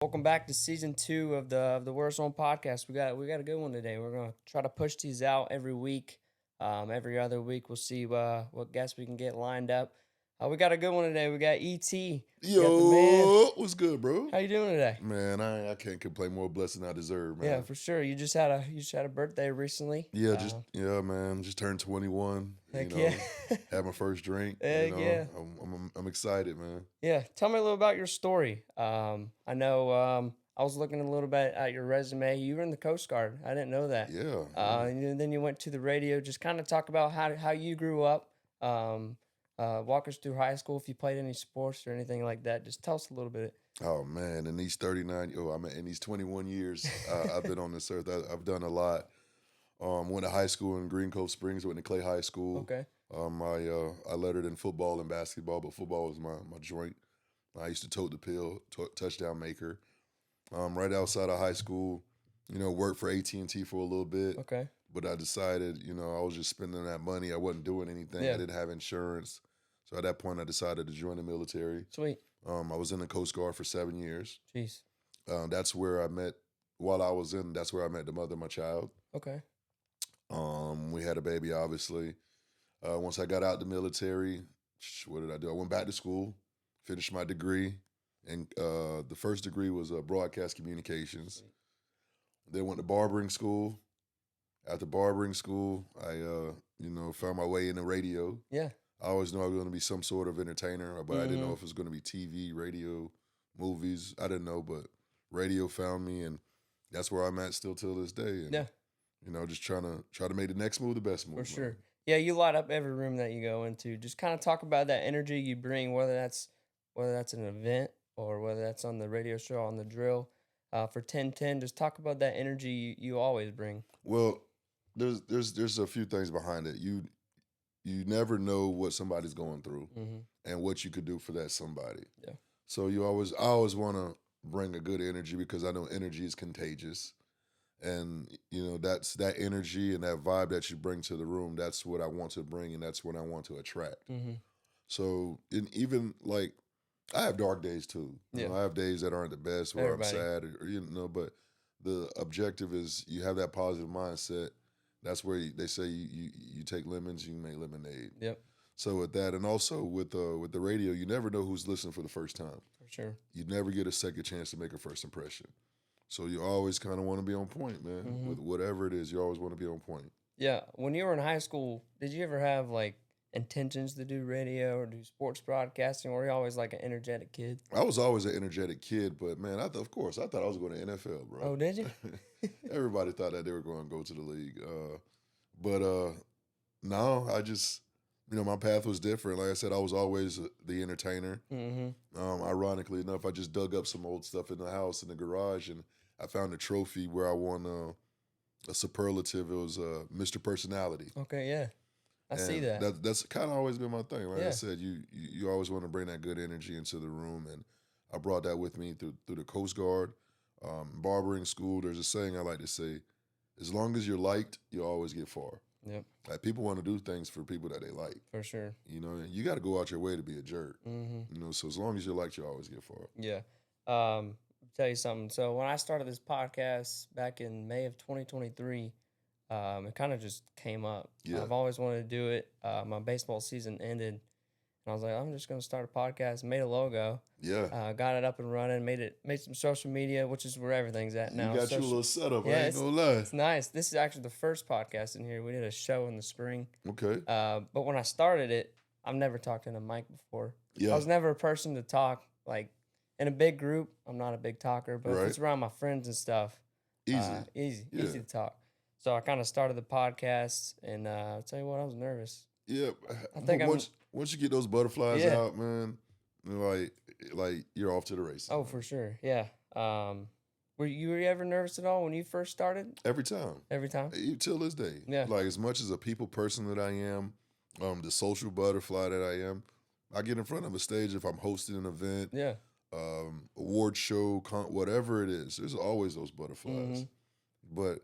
Welcome back to season 2 of the Worst One podcast. We got a good one today. We're gonna try to push these out every week. Every other week we'll see what guests we can get lined up. We got a good one today. We got ET. We got the man. Yo, what's good, bro? How you doing today? Man, I can't complain. More blessed than I deserve, man. Yeah, for sure. You just had a birthday recently. Yeah, man, just turned 21. Heck yeah. Had my first drink. Heck yeah. I'm excited, man. Yeah, tell me a little about your story. I know I was looking a little bit at your resume. You were in the Coast Guard. I didn't know that. Yeah. And then you went to the radio. Just kind of talk about how you grew up. Walk us through high school if you played any sports or anything like that. Just tell us a little bit. Oh man, in these 21 years I've been on this earth, I've done a lot. Went to high school in Green Cove Springs. Went to Clay High School. Okay. I lettered in football and basketball, but football was my joint. I used to tote the pill, touchdown maker. Right outside of high school, worked for AT&T for a little bit. Okay. But I decided, I was just spending that money. I wasn't doing anything. Yeah. I didn't have insurance. So at that point, I decided to join the military. Sweet. I was in the Coast Guard for 7 years. Jeez. That's where I met, that's where I met the mother of my child. Okay. We had a baby, obviously. Once I got out the military, what did I do? I went back to school, finished my degree. And the first degree was broadcast communications. Then went to barbering school. After barbering school, I, found my way into radio. Yeah. I always knew I was going to be some sort of entertainer, but I didn't know if it was going to be TV, radio, movies. I didn't know, but radio found me, and that's where I'm at still till this day. And, Yeah. Just try to make the next move the best move. For sure. Man. Yeah, you light up every room that you go into. Just kind of talk about that energy you bring, whether that's an event or whether that's on the radio show, on the drill. For 1010, just talk about that energy you always bring. Well, there's a few things behind it. You never know what somebody's going through and what you could do for that somebody. Yeah. So I always want to bring a good energy because I know energy is contagious. And, that's that energy and that vibe that you bring to the room. That's what I want to bring, and that's what I want to attract. Mm-hmm. So even like I have dark days too. Yeah. I have days that aren't the best where Everybody. I'm sad, but the objective is you have that positive mindset. That's where they say you take lemons, you make lemonade. Yep. So with that, and also with the radio, you never know who's listening for the first time. For sure. You never get a second chance to make a first impression. So you always kind of want to be on point, man. With whatever it is, you always want to be on point. Yeah. When you were in high school, did you ever have like intentions to do radio or do sports broadcasting, or were you always like an energetic kid? I was always an energetic kid, but man, I thought I was going to NFL, bro. Oh, did you? Everybody thought that they were going to go to the league. But no, I just, my path was different. Like I said, I was always the entertainer. Ironically enough, I just dug up some old stuff in the house, in the garage, and I found a trophy where I won a superlative. It was Mr. Personality. Okay, yeah. I see that. That's kind of always been my thing. Like Yeah. I said, you always want to bring that good energy into the room, and I brought that with me through the Coast Guard, barbering school. There's a saying I like to say: as long as you're liked, you always get far. Yep. Like people want to do things for people that they like. For sure. And you got to go out your way to be a jerk. So as long as you're liked, you always get far. Yeah. Tell you something. So when I started this podcast back in May of 2023, it kind of just came up. Yeah. I've always wanted to do it. My baseball season ended, and I was like, I'm just going to start a podcast. Made a logo. Yeah. Got it up and running. Made some social media, which is where everything's at now. You got you a little setup. Yeah, I ain't gonna lie. It's nice. This is actually the first podcast in here. We did a show in the spring. Okay. But when I started it, I've never talked in a mic before. Yeah. I was never a person to talk like in a big group. I'm not a big talker, but if it's around my friends and stuff, easy to talk. So I kind of started the podcast, and I'll tell you what, I was nervous. Yeah, I think once you get those butterflies out, man, like you're off to the races. Oh, for sure, yeah. Were you ever nervous at all when you first started? Every time. Every time? Till this day. Yeah. Like, as much as a people person that I am, the social butterfly that I am, I get in front of a stage if I'm hosting an event, Yeah. award show, whatever it is. There's always those butterflies. But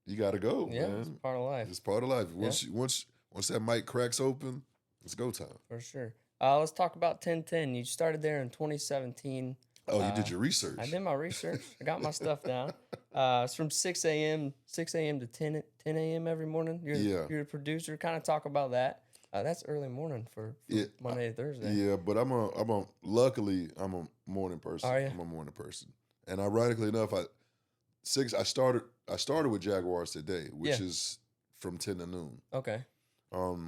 you got to go, Yeah, man. it's part of life. It's part of life. Once that mic cracks open, it's go time. For sure. Let's talk about 1010. You started there in 2017. Oh, you did your research. I did my research. I got my stuff down. It's from 6 a.m. to 10 a.m. every morning. You're the producer. Kind of talk about that. That's early morning for Monday to Thursday. Yeah, but luckily I'm a morning person. Are you? I'm a morning person. And ironically enough, I started with Jaguars Today, which is from 10 to noon. Okay.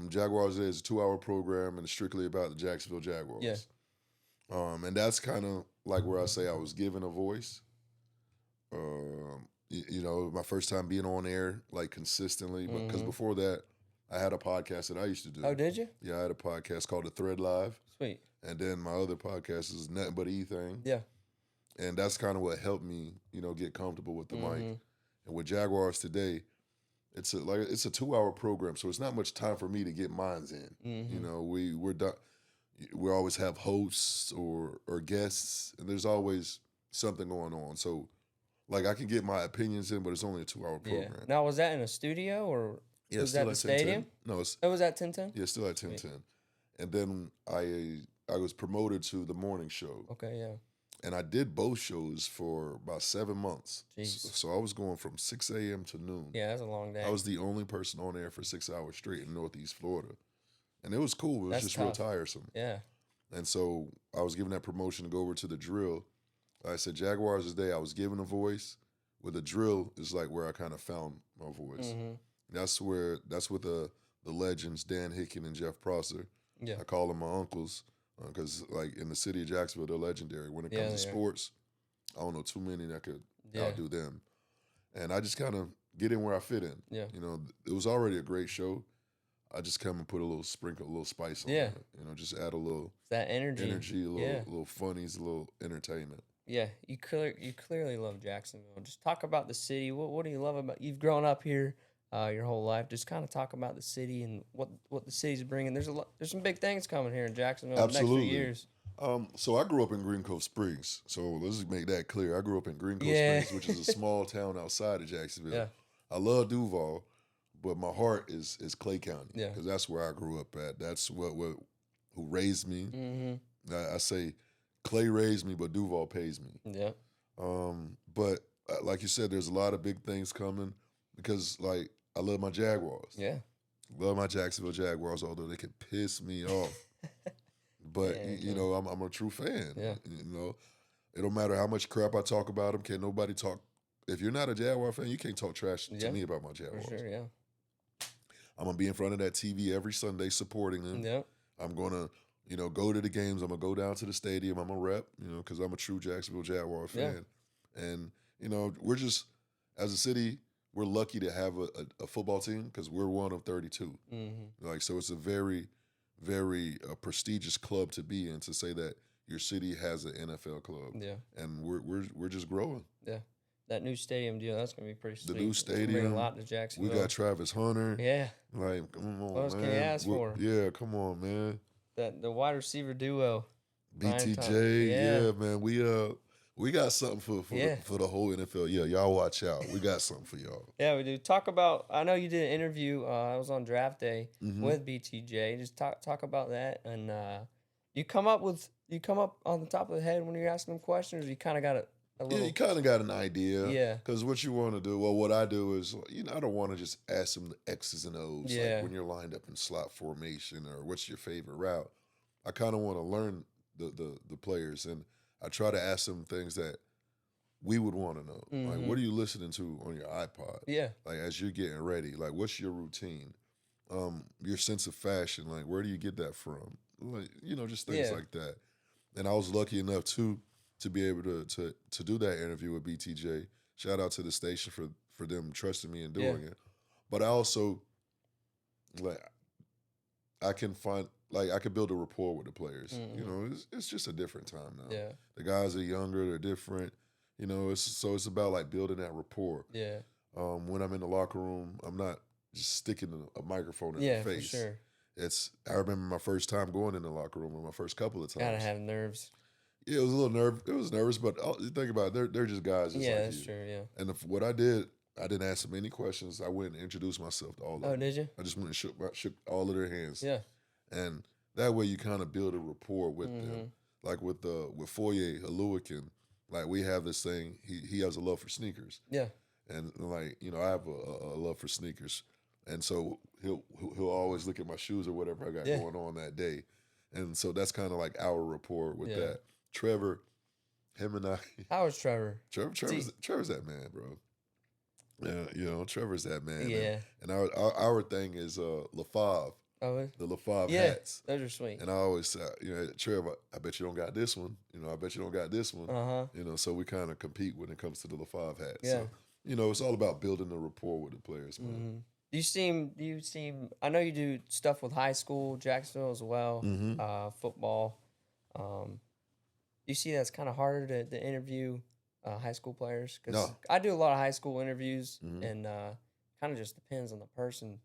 Jaguars Today is a 2-hour program and it's strictly about the Jacksonville Jaguars. Yeah. And that's kind of like where I say I was given a voice. My first time being on air like consistently, because before that, I had a podcast that I used to do. Oh, did you? Yeah, I had a podcast called The Thread Live. Sweet. And then my other podcast is Nothing But E Thing. Yeah. And that's kind of what helped me, get comfortable with the mic. And with Jaguars Today, it's a 2-hour program, so it's not much time for me to get mines in. We're done. We always have hosts or guests, and there's always something going on. So, like, I can get my opinions in, but it's only a 2-hour program. Yeah. Now, was that in a studio or was that the stadium? No, it was at 1010? Yeah, still at 1010. And then I was promoted to the morning show. Okay, yeah. And I did both shows for about 7 months. So I was going from 6 a.m. to noon. Yeah, that's a long day. I was the only person on air for 6 hours straight in Northeast Florida. And it was cool. It was just real tiresome. Yeah. And so I was given that promotion to go over to the drill. Like I said, Jaguars Today, I was given a voice. With the drill is like where I kind of found my voice. That's with the legends, Dan Hicken and Jeff Prosser. Yeah. I call them my uncles. Because, like, in the city of Jacksonville, they're legendary. When it comes to sports, I don't know too many that could outdo them. And I just kind of get in where I fit in. Yeah. It was already a great show. I just come and put a little sprinkle, a little spice on it. Just add a little... That energy. A little funnies, a little entertainment. Yeah, you clearly love Jacksonville. Just talk about the city. What do you love about... You've grown up here your whole life. Just kind of talk about the city and what the city's bringing. There's some big things coming here in Jacksonville in the next few years. So I grew up in Green Cove Springs. So let's just make that clear. I grew up in Green Cove Springs, which is a small town outside of Jacksonville. Yeah. I love Duval, but my heart is Clay County. Yeah. Because that's where I grew up at. That's who raised me. I say Clay raised me, but Duval pays me. Yeah. But like you said, there's a lot of big things coming because, like, I love my Jaguars. Yeah. Love my Jacksonville Jaguars, although they can piss me off. But, I'm a true fan. Yeah. It don't matter how much crap I talk about them. Can't nobody talk. If you're not a Jaguar fan, you can't talk trash to me about my Jaguars. For sure, yeah. I'm going to be in front of that TV every Sunday supporting them. Yeah. I'm going to, go to the games. I'm going to go down to the stadium. I'm going to rep, because I'm a true Jacksonville Jaguar fan. Yeah. And, we're just, as a city, we're lucky to have a football team because we're one of 32. Like, so it's a very, very prestigious club to be in, to say that your city has an NFL club. Yeah. And we're just growing. Yeah. That new stadium deal, that's going to be pretty sweet. The new stadium. Bring a lot to Jacksonville. We got Travis Hunter. Yeah. Like, come on, what else can you ask for? Yeah, come on, man. The wide receiver duo. BTJ, yeah, man. We got something for the whole NFL. Yeah, y'all watch out. We got something for y'all. Yeah, we do. Talk about, I know you did an interview, I was on draft day with BTJ. Just talk about that. And you come up on the top of the head when you're asking them questions, or you kind of got a little... Yeah, you kind of got an idea. Yeah. Because what you want to do, what I do is, I don't want to just ask them the X's and O's. Yeah. Like when you're lined up in slot formation or what's your favorite route. I kind of want to learn the players, and I try to ask them things that we would want to know. Like, what are you listening to on your iPod? Yeah. Like, as you're getting ready, like, what's your routine? Your sense of fashion, like, where do you get that from? Like, just things like that. And I was lucky enough, too, to be able to do that interview with BTJ. Shout out to the station for them trusting me and doing it. But I also, like, I can find like I could build a rapport with the players. Mm-hmm. You know, it's just a different time now. Yeah. The guys are younger, they're different. You know, it's about like building that rapport. Yeah. When I'm in the locker room, I'm not just sticking a microphone in Yeah, their for face. sure. I remember my first time going in the locker room, or my first couple of Gotta times. have nerves. Yeah, it was a little It was nervous, but you think about it, they're just guys just Yeah, like that's you. true. Yeah. And what I did, I didn't ask them any questions. I went and introduced myself to all of Oh, them. did you? I just went and shook all of their hands. Yeah. And that way you kind of build a rapport with Mm-hmm. them. Like with Foye Aluakin, like we have this thing. He has a love for sneakers, Yeah. and like you know I have a love for sneakers, and so he'll always look at my shoes or whatever I got Yeah. going on that day, and so that's kind of like our rapport with Yeah. that. Trevor, him and I. How was Trevor? Trevor's that man, bro. Yeah, you know Trevor's that man. Yeah. And our thing is LaFave. Oh, The LaFave yeah. hats. Those are sweet. And I always say, you know, Trevor, I bet you don't got this one. You know, I bet you don't got this one. Uh-huh. You know, so we kind of compete when it comes to the LaFave hats. Yeah. So, you know, it's all about building the rapport with the players, man. Mm-hmm. You seem. I know you do stuff with high school, Jacksonville as well. Mm-hmm. Football. You see that's kind of harder to interview high school players because No. I do a lot of high school interviews, Mhm. and kind of just depends on the person.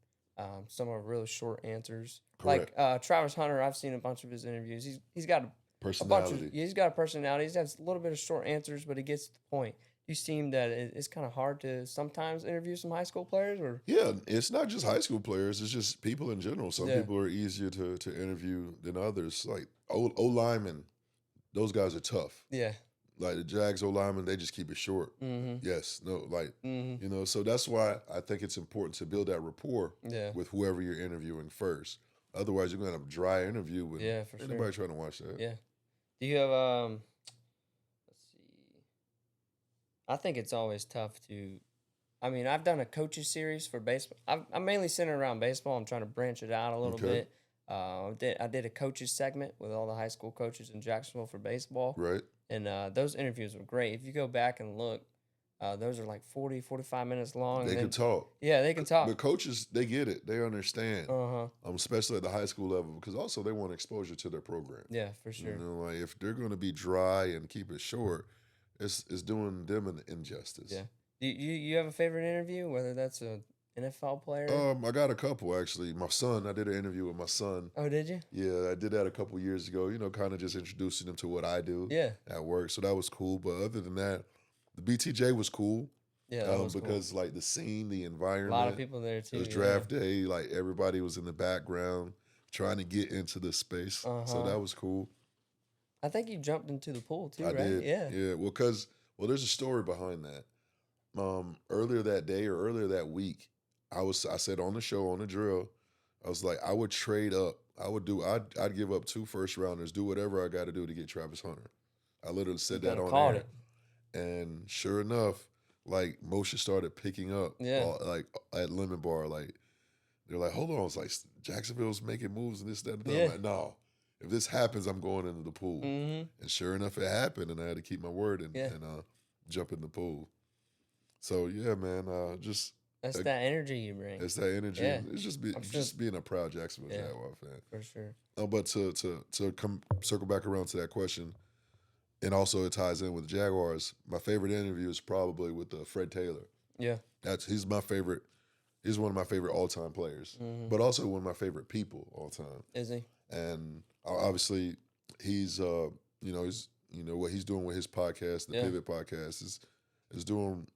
Some are really short answers. Correct. Like Travis Hunter, I've seen a bunch of his interviews. He's got a bunch Personality. of he's got a personality. He has a little bit of short answers, but he gets to the point. You seem that it's kind of hard to sometimes interview some high school players, or Yeah, it's not just high school players. It's just people in general. Some Yeah. people are easier to interview than others. Like O linemen, those guys are tough. yeah. Like the Jags O linemen, they just keep it short. Mm-hmm. Yes, no, like Mm-hmm. you know. So that's why I think it's important to build that rapport Yeah. with whoever you're interviewing first. Otherwise, you're gonna have a dry interview with Yeah, for sure. anybody trying to watch that. Yeah. Do you have let's see. I think it's always tough to I mean, I've done a coaches series for baseball. I'm mainly centered around baseball. I'm trying to branch it out a little Okay. bit. I did a coaches segment with all the high school coaches in Jacksonville for baseball. Right. And those interviews were great. If you go back and look, those are like 40, 45 minutes long. They and can talk. Yeah, they can talk. But coaches, they get it. They understand. Uh-huh. Especially at the high school level, because also they want exposure to their program. Yeah, for sure. You know, like if they're going to be dry and keep it short, it's doing them an injustice. Yeah. Do you have a favorite interview, whether that's a NFL player? I got a couple actually. My son, I did an interview with my son. Oh, did you? Yeah, I did that a couple years ago. You know, kind of just introducing him to what I do Yeah. at work. So that was cool. But other than that, the BTJ was cool. Yeah, that was because like the scene, the cool. environment. A lot of people there too. It was draft day. Like everybody was in the background trying to get into the space. So Uh-huh. that was cool. I think you jumped into the pool too, I right? did. Yeah. Yeah. Well, there's a story behind that. Earlier that day or earlier that week, I said on the show, on the drill, I was like, I would trade up. I'd give up 2 first rounders, do whatever I got to do to get Travis Hunter. I literally said that on called air. And sure enough, like motion started picking up. Yeah. Like at Lemon Bar, like they're like, hold on. I was like, Jacksonville's making moves and this, that, and that. Yeah. I'm like, no. If this happens, I'm going into the pool. Mm-hmm. And sure enough, it happened, and I had to keep my word and jump in the pool. So yeah, man, That's that energy you bring. it's that energy. Yeah. It's just being a proud Jacksonville Jaguar fan. For sure. But to come circle back around to that question, and also it ties in with the Jaguars. My favorite interview is probably with Fred Taylor. Yeah. He's my favorite. He's one of my favorite all time players, but also one of my favorite people all time. Is he? And obviously, he's what he's doing with his podcast, the Pivot podcast, is doing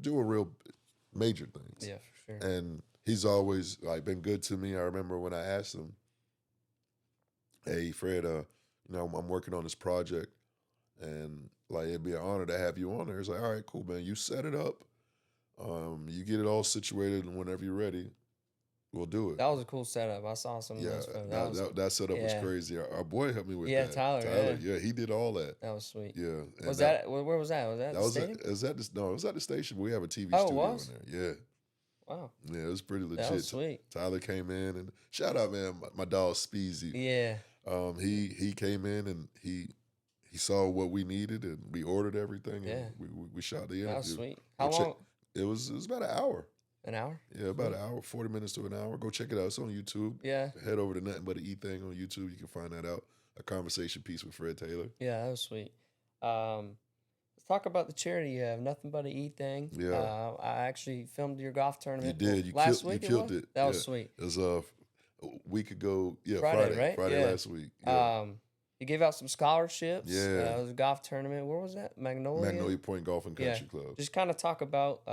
real major things. Yeah, for sure. And he's always like been good to me. I remember when I asked him, "Hey, Fred, I'm working on this project, and like it'd be an honor to have you on there." He's like, "All right, cool, man. You set it up. You get it all situated, and whenever you're ready, we'll do it." That was a cool setup. I saw some of those photos. That setup was crazy. Our boy helped me with that. Yeah, Tyler. Yeah, he did all that. That was sweet. Yeah. Was that where was that? Was that the stadium? It was at the station. We have a TV Oh, it studio was? in there. Yeah. Wow. Yeah, it was pretty legit. That was sweet. Tyler came in and shout out, man, my dog Speezy. Yeah. He came in and he saw what we needed and we ordered everything and we shot the interview. That was sweet. How long? It was about an hour. An hour? Yeah, about an hour, 40 minutes to an hour. Go check it out. It's on YouTube. Yeah. Head over to Nothing But an E Thing on YouTube. You can find that out. A conversation piece with Fred Taylor. Yeah, that was sweet. Let's talk about the charity you have, Nothing But an E Thing. Yeah. I actually filmed your golf You tournament did. You last killed. You week. killed it. That Yeah. was sweet. It was a week ago. Yeah, Friday, right? Friday Yeah. last week. Yeah. You gave out some scholarships. Yeah. It was a golf tournament. Where was that? Magnolia? Magnolia Point Golf and Country Club. Just kind of talk about,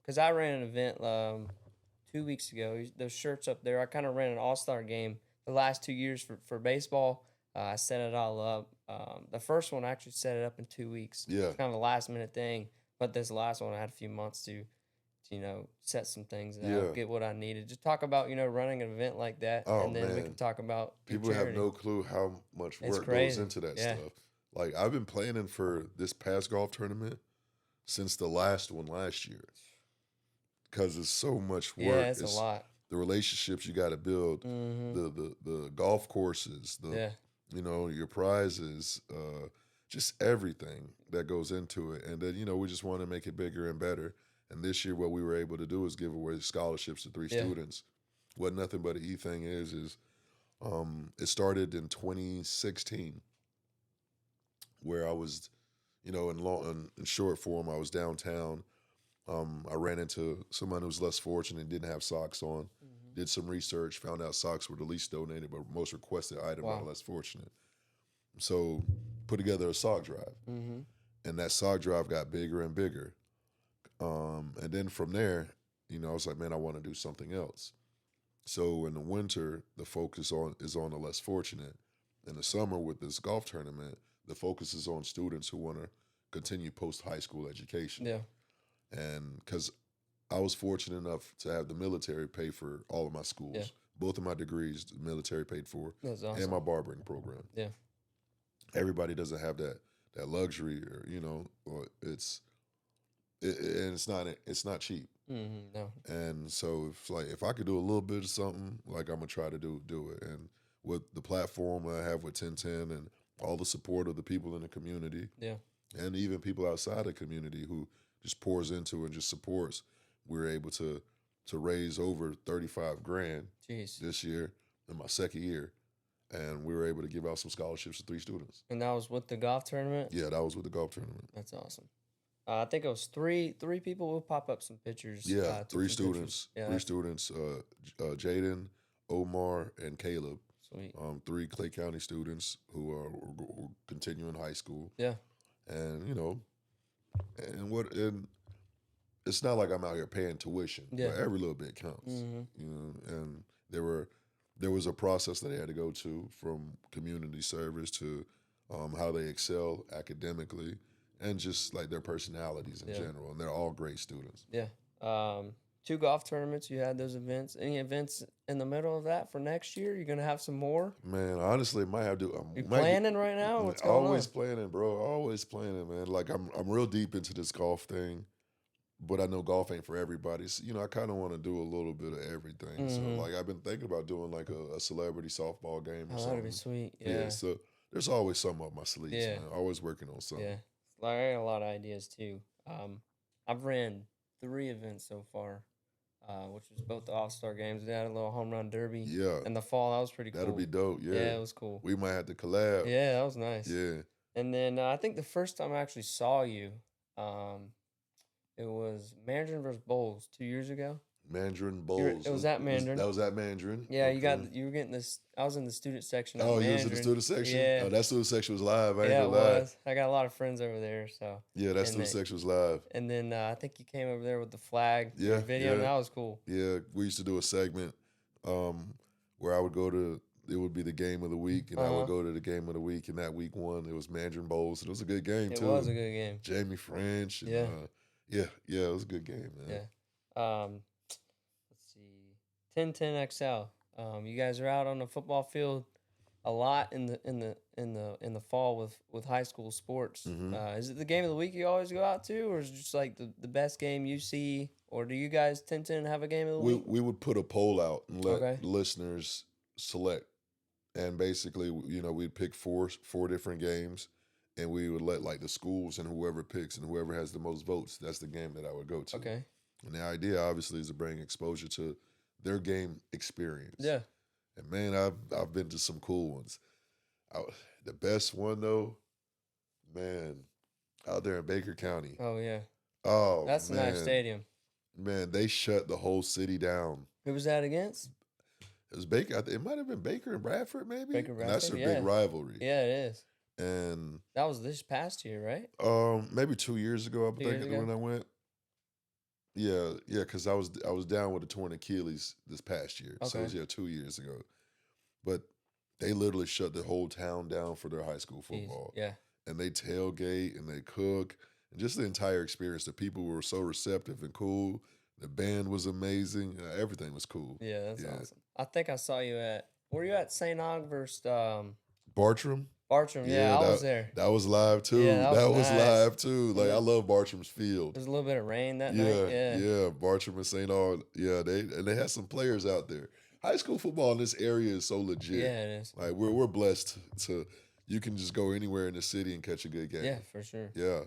because I ran an event 2 weeks ago. Those shirts up there. I kind of ran an all-star game the last 2 years for baseball. I set it all up. The first one I actually set it up in 2 weeks. Yeah. It's kind of a last-minute thing. But this last one, I had a few months to set some things out, get what I needed. Just talk about, running an event like that. Oh, and then we man. can talk about People have no clue how much work goes into that stuff. Like, I've been planning for this past golf tournament since the last one last year. Because it's so much work. Yeah, it's a lot. The relationships you got to build, the golf courses, your prizes, just everything that goes into it. And then, we just want to make it bigger and better. And this year, what we were able to do is give away scholarships to 3 students. What Nothing But an E Thing is it started in 2016, where I was, in short form, I was downtown. I ran into someone who was less fortunate and didn't have socks on. Did some research, found out socks were the least donated but most requested item by the less fortunate. So put together a sock drive. And that sock drive got bigger and bigger. And then from there, I was like, man, I want to do something else. So in the winter, the focus is on the less fortunate. In the summer with this golf tournament, the focus is on students who want to continue post-high school education. Yeah. And because I was fortunate enough to have the military pay for all of my schools. Yeah. Both of my degrees, the military paid for. That's awesome. And my barbering program. Yeah. Everybody doesn't have that luxury, or it's not cheap. No. And so if I could do a little bit of something, like I'm gonna try to do it. And with the platform I have with 1010 and all the support of the people in the community, and even people outside the community who just pours into and just supports, we're able to raise over $35,000 this year in my second year. And we were able to give out some scholarships to 3 students. And that was with the golf tournament? Yeah, that was with the golf tournament. That's awesome. I think it was three people. We'll pop up some pictures. Yeah, 3 students. Yeah, 3 students, Jaden, Omar, and Caleb. Sweet. 3 Clay County students who are continuing high school. Yeah. And, and it's not like I'm out here paying tuition, but every little bit counts. And there was a process that they had to go to, from community service to how they excel academically and just like their personalities in general. And they're all great students. Yeah. 2 golf tournaments. You had those events. Any events in the middle of that for next year? You're going to have some more? Man, honestly, might have to. You planning right now? What's going always on? planning, bro. Always planning, man. Like I'm real deep into this golf thing. But I know golf ain't for everybody. So, I kind of want to do a little bit of everything. So, like, I've been thinking about doing, like, a celebrity softball game or something. That'd be sweet. Yeah. So there's always something up my sleeves, man. Always working on something. Yeah. Like, I got a lot of ideas, too. I've ran 3 events so far, which was both the All-Star games. We had a little home run derby. Yeah. In the fall. That was pretty cool. That'll be dope. Yeah. Yeah, it was cool. We might have to collab. Yeah, that was nice. Yeah. And then I think the first time I actually saw you, it was Mandarin versus Bowles 2 years ago. Mandarin Bowles. It was at Mandarin. That was at Mandarin. Yeah, you were getting this. I was in the student section. Oh, you was in the student section? Yeah. Oh, that student section was live. I ain't Yeah, gonna it lie. was. I got a lot of friends over there, so. Yeah, that student section was live. And then I think you came over there with the flag video, Yeah. and that was cool. Yeah, we used to do a segment where I would go to. It would be the game of the week, and I would go to the game of the week. And that week 1, it was Mandarin Bowles. And it was a good game too. It was a good game. Jamie French. And, yeah, it was a good game, man. Yeah. Let's see, 1010 XL. You guys are out on the football field a lot in the fall with high school sports. Is it the game of the week you always go out to, or is it just like the best game you see, or do you guys 1010 have a game of the week? We would put a poll out and let listeners select. And basically, we'd pick four different games, and we would let like the schools and whoever picks and whoever has the most votes, that's the game that I would go to. Okay. And the idea, obviously, is to bring exposure to their game experience. Yeah. And man, I've been to some cool ones. I, the best one though, man, out there in Baker County. Oh yeah. Oh That's a nice stadium. man, they shut the whole city down. Who was that against? It was Baker. It might have been Baker and Bradford, maybe. Baker And that's Bradford. their Yeah. big rivalry. Yeah, it is. And That was this past year, right? maybe 2 years ago, I'm 2 years thinking ago? when I went. Yeah, because I was down with a torn Achilles this past year, so it Okay. was 2 years ago. But they literally shut the whole town down for their high school Jeez. football, Yeah. and they tailgate and they cook, and just the entire experience. The people were so receptive and cool. The band was amazing. Everything was cool. Yeah, that's awesome. I think I saw you at. Were you at St. Aug versus Bartram. Bartram? Yeah, I was there. That was live too. Yeah, that was nice. live too. Like Yeah. I love Bartram's field. There's a little bit of rain that Yeah, night. Yeah. Bartram and St. Aug. Yeah, they had some players out there. High school football in this area is so legit. Yeah, it is. Like we're blessed to you can just go anywhere in the city and catch a good game. Yeah, for sure. Yeah.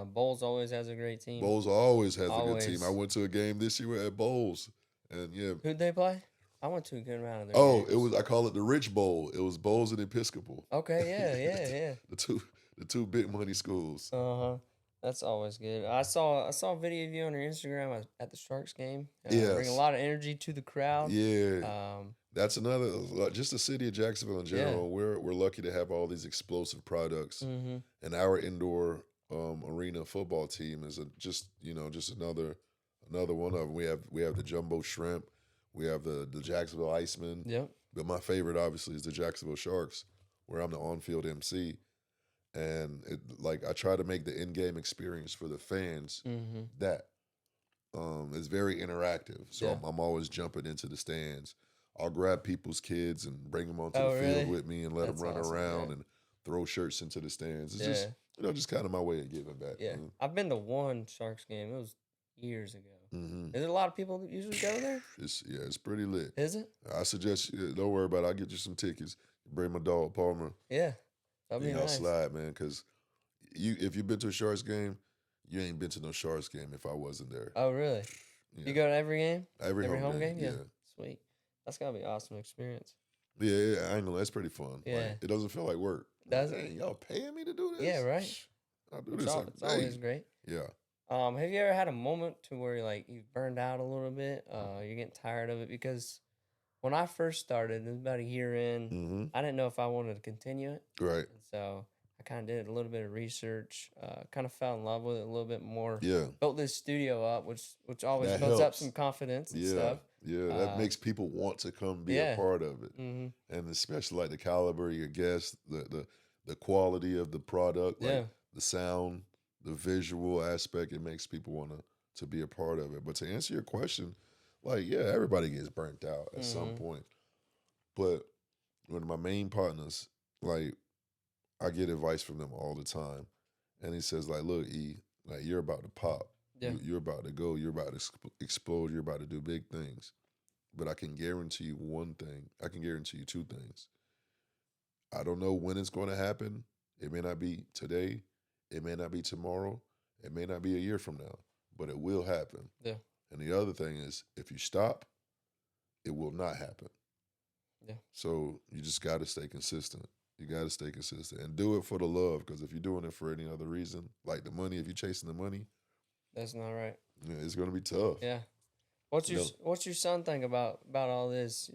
Bowles always has a great team. Bowles always has a good Always. team. I went to a game this year at Bowles, and yeah. Who'd they play? I went to a good round of their Oh, games. it was. I call it the Rich Bowl. It was Bowles and Episcopal. Okay, yeah. the two big money schools. That's always good. I saw a video of you on your Instagram at the Sharks game. Yes. Bring a lot of energy to the crowd. Yeah. That's another. Just the city of Jacksonville in general. We're lucky to have all these explosive products, and our indoor arena football team is just another one of them. We have the Jumbo Shrimp. We have the Jacksonville Icemen. Yep. But my favorite, obviously, is the Jacksonville Sharks, where I'm the on-field MC. And I try to make the in-game experience for the fans that it's very interactive. So I'm always jumping into the stands. I'll grab people's kids and bring them onto the field with me and let them run around and throw shirts into the stands. It's just just kind of my way of giving back. Yeah. I've been to one Sharks game. It was years ago. Is there a lot of people that usually go there? It's pretty lit. Is it? I suggest don't worry about it. I'll get you some tickets. Bring my dog Palmer. Yeah, that'd be nice. I'll slide, man. Because if you've been to a Sharks game, you ain't been to no Sharks game if I wasn't there. Oh, really? Yeah. You go to every game? Every home game? Yeah. Sweet. That's gotta be an awesome experience. Yeah, I know. That's pretty fun. Yeah. It doesn't feel like work. Does it? Y'all paying me to do this? Yeah, right. I do this. It's always great. Yeah. Have you ever had a moment to where you've burned out a little bit? You're getting tired of it? Because when I first started, it was about a year in, I didn't know if I wanted to continue it. Right. And so I kind of did a little bit of research, kind of fell in love with it a little bit more. Yeah. Built this studio up, which always That builds up helps. some confidence and stuff. Yeah, that makes people want to come be a part of it. And especially like the caliber of your guests, the quality of the product, like the sound, the visual aspect, it makes people want to be a part of it. But to answer your question, everybody gets burnt out at some point. But one of my main partners, I get advice from them all the time. And he says, look, E, you're about to pop. Yeah. You're about to go. You're about to explode. You're about to do big things. But I can guarantee you one thing. I can guarantee you two things. I don't know when it's going to happen. It may not be today. It may not be tomorrow. It may not be a year from now. But it will happen. Yeah. And the other thing is, if you stop, it will not happen. Yeah. So you just got to stay consistent. You got to stay consistent and do it for the love. Because if you're doing it for any other reason, like the money, if you're chasing the money, that's not right. Yeah, it's gonna be tough. Yeah. What's your son think about all this?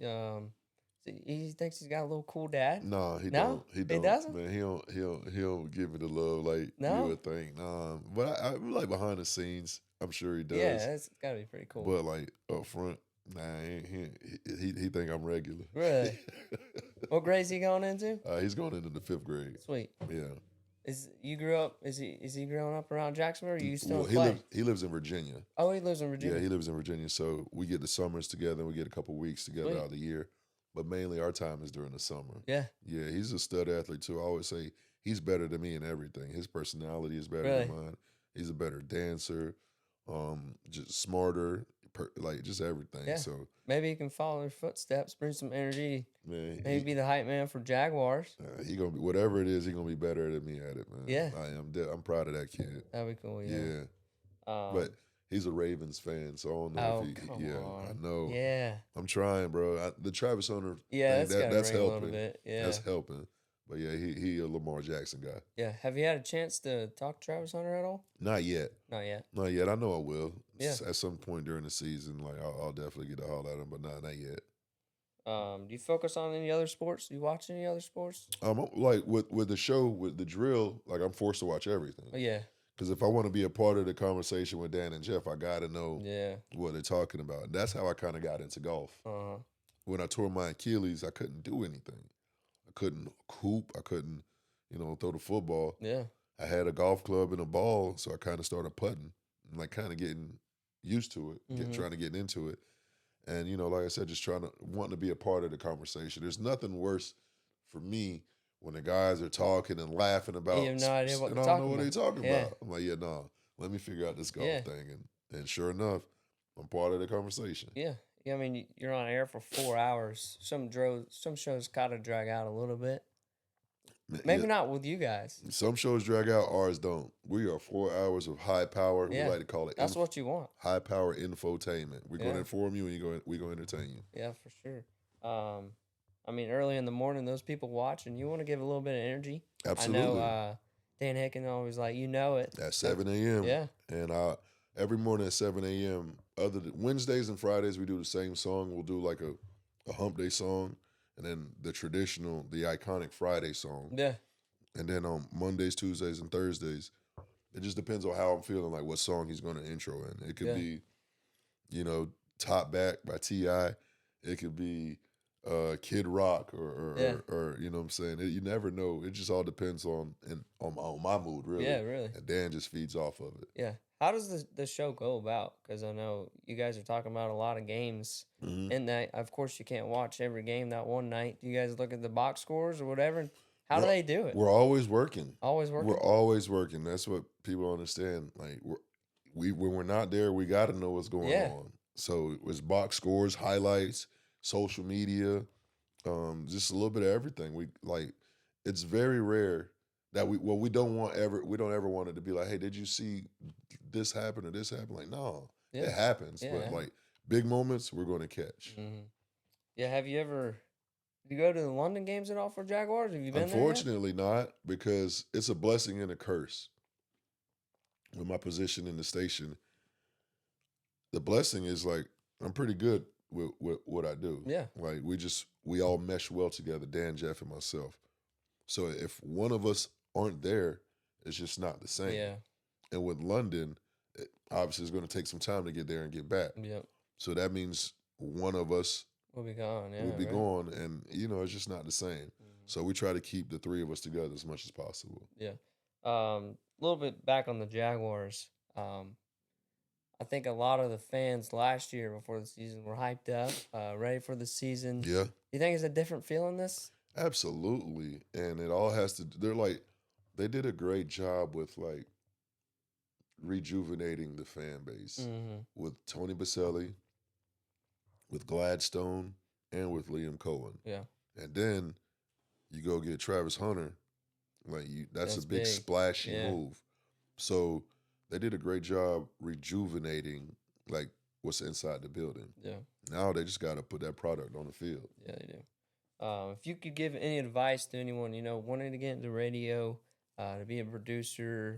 He thinks he's got a little cool dad. No, he don't. He doesn't. Man, he don't give me the love like you would think. But I like behind the scenes. I'm sure he does. Yeah, it's gotta be pretty cool. But up front, he think I'm regular. Really? What grade's he going into? He's going into the 5th grade. Sweet. Yeah. Is he growing up around Jacksonville, or are you still play? He lives in Virginia. Oh, he lives in Virginia. Yeah, he lives in Virginia. So we get the summers together. We get a couple weeks together out of the year. But mainly our time is during the summer. Yeah. Yeah, he's a stud athlete too. I always say he's better than me in everything. His personality is better than mine. He's a better dancer, just smarter, just everything. Yeah. So maybe he can follow his footsteps, bring some energy. Man, maybe be the hype man for Jaguars. He gonna be whatever it is. He gonna be better than me at it, man. Yeah, I'm proud of that kid. That'd be cool. Yeah. But he's a Ravens fan, so I don't know if Oh, he come yeah, I on. know. Yeah. I'm trying, bro. The Travis Hunter Yeah, thing that's got to that's ring a little helping. bit. That's Yeah. helping. But yeah, he a Lamar Jackson guy. Yeah. Have you had a chance to talk to Travis Hunter at all? Not yet. Not yet. Not yet. I know I will. Yeah. At some point during the season. Like I'll definitely get a haul at him, but not yet. Do you focus on any other sports? Do you watch any other sports? Like with the show with the drill, like I'm forced to watch everything. Oh, yeah. Because if I want to be a part of the conversation with Dan and Jeff, I got to know Yeah. what they're talking about. And that's how I kind of got into golf. Uh huh. When I tore my Achilles, I couldn't do anything. I couldn't hoop. I couldn't, throw the football. Yeah. I had a golf club and a ball, so I kind of started putting, and like kind of getting used to it, trying to get into it. And like I said, just wanting to be a part of the conversation. There's nothing worse for me when the guys are talking and laughing about, You have no idea what and they're I don't talking know what they're about. talking Yeah. about. I'm like, yeah, no, let me figure out this golf Yeah. thing, and sure enough, I'm part of the conversation. Yeah. Yeah. I mean, you're on air for 4 hours. Some shows kind of drag out a little bit. Maybe not with you guys. Some shows drag out, ours don't. We are 4 hours of high power. Yeah. We like to call it. That's what you want. High power infotainment. We're going to Yeah. inform you, and we going to entertain you. Yeah, for sure. I mean, early in the morning, those people watch, and you want to give a little bit of energy. Absolutely. I know Dan Hicken always like, it. At 7 a.m. Yeah. And every morning at 7 a.m., other than Wednesdays and Fridays, we do the same song. We'll do like a hump day song, and then the iconic Friday song. Yeah. And then on Mondays, Tuesdays, and Thursdays, it just depends on how I'm feeling, like what song he's going to intro in. It could be, Top Back by T.I. It could be Kid Rock or you know what I'm saying? You never know. It just all depends on my mood, really. Yeah, really. And Dan just feeds off of it. Yeah. How does the show go about? Because I know you guys are talking about a lot of games. Mm-hmm. And that, of course, you can't watch every game that one night. Do you guys look at the box scores or whatever? How do they do it? We're always working. Always working? We're always working. That's what people understand. Like when we're not there, we got to know what's going on. So it's box scores, highlights, social media, just a little bit of everything. It's very rare that we don't ever want it to be like, hey, did you see this happen or this happen? Like, no, it happens. Yeah. But like big moments, we're going to catch. Mm-hmm. Yeah. Have you ever? Do you go to the London games at all for Jaguars? Have you been Unfortunately, not, because it's a blessing and a curse. With my position in the station, the blessing is like I'm pretty good with what I do. Yeah. Like we all mesh well together, Dan, Jeff, and myself. So if one of us aren't there, it's just not the same. Yeah. And with London, obviously it's going to take some time to get there and get back. Yep. So that means one of us will be gone. Yeah. Will be gone, and it's just not the same. Mm-hmm. So we try to keep the three of us together as much as possible. Yeah. A little bit back on the Jaguars. I think a lot of the fans last year before the season were hyped up, ready for the season. Yeah. You think it's a different feeling this? Absolutely. And it all has to, they did a great job with like rejuvenating the fan base with Tony Baselli, with Gladstone, and with Liam Cohen. Yeah. And then you go get Travis Hunter. That's a big splashy move. So they did a great job rejuvenating like what's inside the building. Yeah. Now they just got to put that product on the field. Yeah, they do. If you could give any advice to anyone, wanting to get into radio, to be a producer,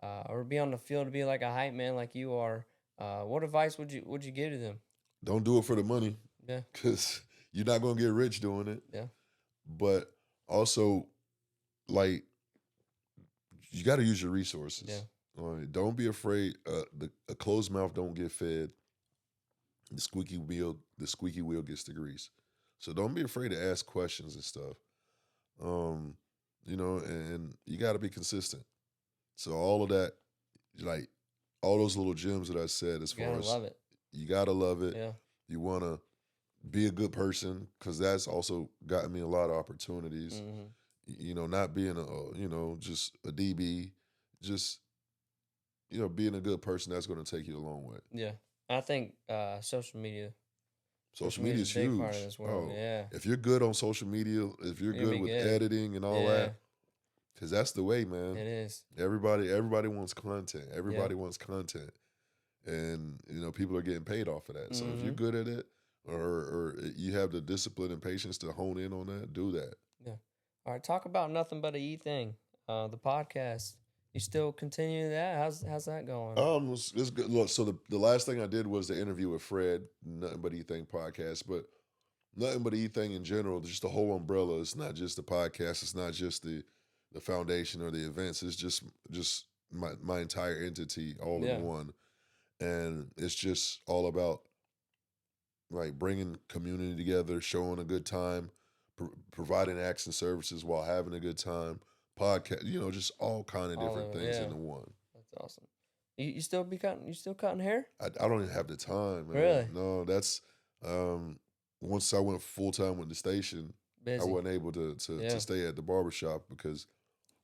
or be on the field to be like a hype man like you are, what advice would you give to them? Don't do it for the money. Yeah. Because you're not going to get rich doing it. Yeah. But also, like, you got to use your resources. Yeah. Don't be afraid. A closed mouth don't get fed. The squeaky wheel gets the grease. So don't be afraid to ask questions and stuff. And you got to be consistent. So all of that, like all those little gems that I said, as far as love it. You gotta love it. Yeah. You want to be a good person, because that's also gotten me a lot of opportunities. Not being just a DB, just being a good person, that's going to take you a long way. Yeah, I think social media. Social media is a big huge. part of this world. Yeah. If you're good on social media, if you're good with editing and all that, because that's the way, man. It is. Everybody wants content. Everybody wants content. and people are getting paid off of that. So if you're Mm-hmm. good at it, or you have the discipline and patience to hone in on that, do that. Yeah. All right. Talk about nothing but a E thing. The podcast. You still continue that? How's that going? It's good. Look, so the last thing I did was the interview with Fred, Nothing But Anything podcast, but Nothing But Anything in general, just the whole umbrella. It's not just the podcast. It's not just the foundation or the events. It's just my entire entity all in Yeah. one, and it's just all about like bringing community together, showing a good time, providing acts and services while having a good time. Podcast, just all kind of All different of it. things Yeah. into one. That's awesome. You still be cutting? You still cutting hair? I don't even have the time, man. Really? No, that's um, once I went full time with the station, I Busy. wasn't able to Yeah. stay at the barbershop because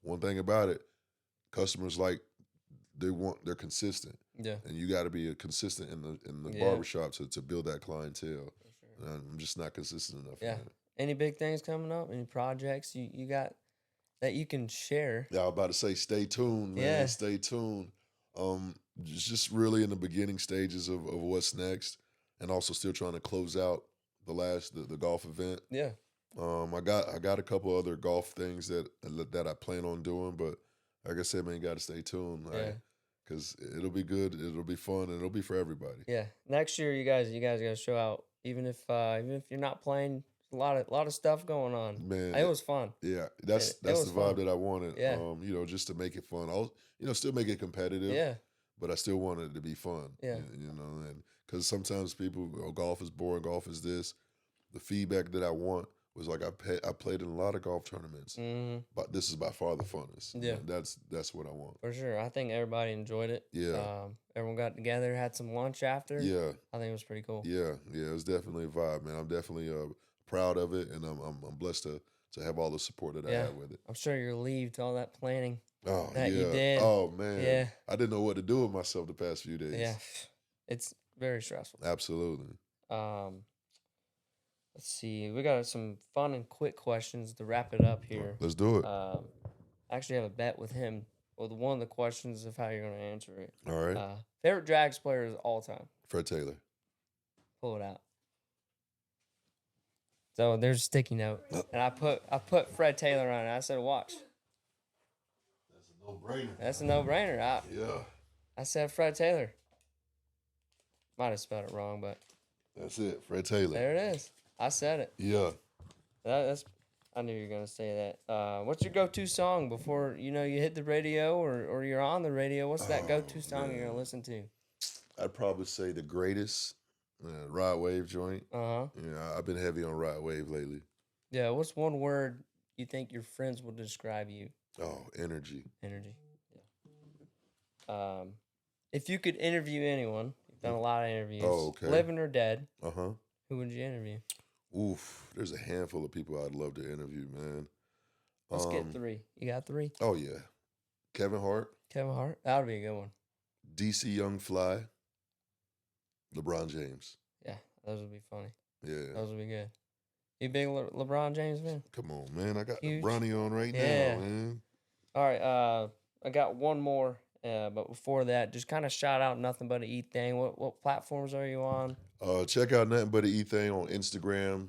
one thing about it, customers like they're consistent, Yeah. and you got to be a consistent in the Yeah. barbershop to build that clientele. For sure. And I'm just not consistent enough. Yeah. In that. Any big things coming up? Any projects you got that you can share? Yeah, I was about to say, stay tuned, man. Yeah. Stay tuned. Just really in the beginning stages of what's next, and also still trying to close out the golf event. Yeah. I got a couple other golf things that I plan on doing, but like I said, man, you got to stay tuned, Yeah. because it'll be good, it'll be fun, and it'll be for everybody. Yeah. Next year, you guys got to show out. Even if you're not playing, a lot of stuff going on. Man, It was fun. yeah, that's It the was vibe fun. that I wanted. Yeah. Just to make it fun. I'll still make it competitive. Yeah. But I still wanted it to be fun. Yeah. And because sometimes people, golf is boring, golf is this. The feedback that I want was like I played in a lot of golf tournaments, Mm-hmm. but this is by far the funnest. Yeah. And that's what I want. For sure. I think everybody enjoyed it. Yeah. Everyone got together, had some lunch after. Yeah. I think it was pretty cool. Yeah. It was definitely a vibe, man. I'm definitely proud of it, and I'm blessed to have all the support that I Yeah. have with it. I'm sure you're relieved to all that planning Oh that yeah. you did. Oh man. Yeah. I didn't know what to do with myself the past few days. Yeah. It's very stressful. Absolutely. Let's see. We got some fun and quick questions to wrap it up here. Let's do it. I actually have a bet with him. Well, one of the questions of how you're going to answer it. All right. Favorite Drags player of all time? Fred Taylor. Pull it out. So there's a sticky note, and I put Fred Taylor on it. I said, watch. That's a no-brainer. That's a no-brainer. Yeah. I said Fred Taylor. Might have spelled it wrong, but That's it. Fred Taylor. there it is. I said it. Yeah. That's. I knew you were gonna say that. What's your go-to song before you hit the radio or you're on the radio? What's that go-to song you're gonna listen to? I'd probably say the greatest Rod Wave joint. Uh huh. Yeah, I've been heavy on Rod Wave lately. Yeah. What's one word you think your friends will describe you? Oh, energy. Energy. Yeah. If you could interview anyone, you've done a lot of interviews. Oh, okay. Living or dead, Uh-huh. who would you interview? Oof. There's a handful of people I'd love to interview, man. Let's get three. You got three? Oh, yeah. Kevin Hart, Kevin Hart. That would be a good one. DC Young Fly, LeBron James. Yeah, those would be funny. Yeah. Those would be good. You big LeBron James fan? Come on, man. I got Huge. Bronny on right Yeah. now, man. All right. I got one more. But before that, just kind of shout out Nothing But an E Thing. What platforms are you on? Check out Nothing But an E Thing on Instagram,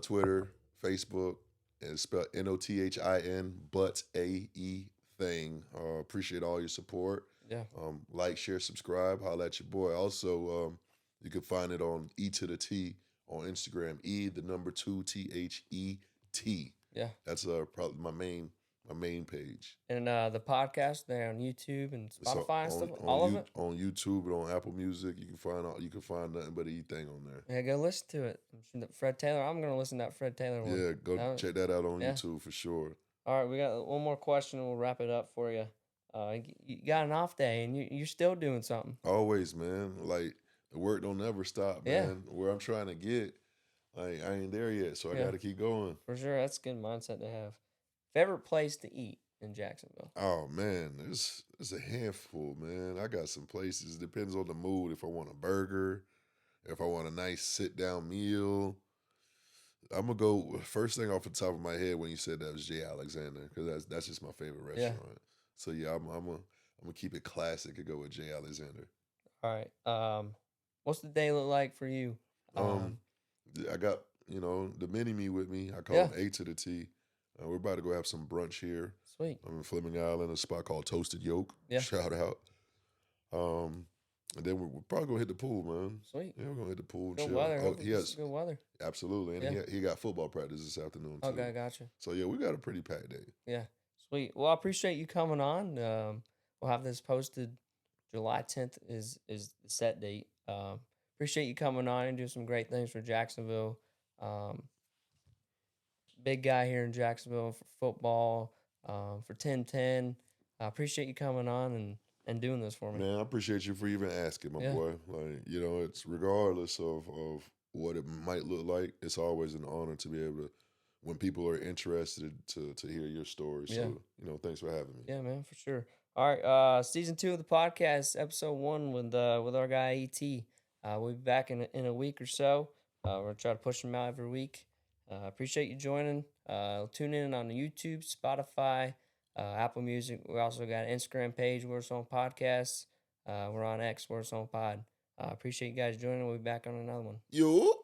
Twitter, Facebook. It's spelled NOTHIN, but AE thing. Appreciate all your support. Yeah. Like, share, subscribe. Holla at your boy. Also, you can find it on E to the T on Instagram. E, the number 2, THET. Yeah. That's probably my main page. And the podcast, they're on YouTube and Spotify and stuff. All of it? On YouTube and on Apple Music. You can find Nothing But an E Thing on there. Yeah, go listen to it. Fred Taylor. I'm going to listen to that Fred Taylor one. Yeah, go check that out on YouTube for sure. All right, we got one more question and we'll wrap it up for you. You got an off day and you're still doing something. Always, man. Like, the work don't never stop, Yeah. man. Where I'm trying to get, like, I ain't there yet, so I got to keep going. For sure, that's a good mindset to have. Favorite place to eat in Jacksonville? Oh, man, there's a handful, man. I got some places. Depends on the mood. If I want a burger, if I want a nice sit-down meal. I'm going to go, first thing off the top of my head when you said that was J. Alexander, because that's just my favorite restaurant. So, yeah, I'm gonna keep it classic and go with J. Alexander. All right. What's the day look like for you? Um, Um, I got the mini me with me. I call yeah, him A to the T. We're about to go have some brunch here. sweet. I'm in Fleming Island, a spot called Toasted Yolk. Yeah, Shout out. Um, and then we're probably gonna hit the pool, man. sweet. Yeah, we're gonna hit the pool and Good chill. weather. Oh, Hopefully, he this is has good weather. absolutely, and Yeah. he got football practice this afternoon too. Okay, gotcha. So yeah, we got a pretty packed day. Yeah, sweet. Well, I appreciate you coming on. We'll have this posted. July 10th is the set date. Appreciate you coming on and doing some great things for Jacksonville. Um, Big guy here in Jacksonville for football, for 10-10. I appreciate you coming on and doing this for me. Man, I appreciate you for even asking, my Yeah. boy. Like, it's regardless of what it might look like, it's always an honor to be able to, when people are interested to hear your story. Yeah. So, thanks for having me. Yeah, man, for sure. All right, season 2 of the podcast, episode 1 with our guy ET. We'll be back in a week or so. We're gonna try to push them out every week. Appreciate you joining. Tune in on YouTube, Spotify, Apple Music. We also got an Instagram page, Words on Podcasts. We're on X, Words on Pod. Appreciate you guys joining. We'll be back on another one. Yo.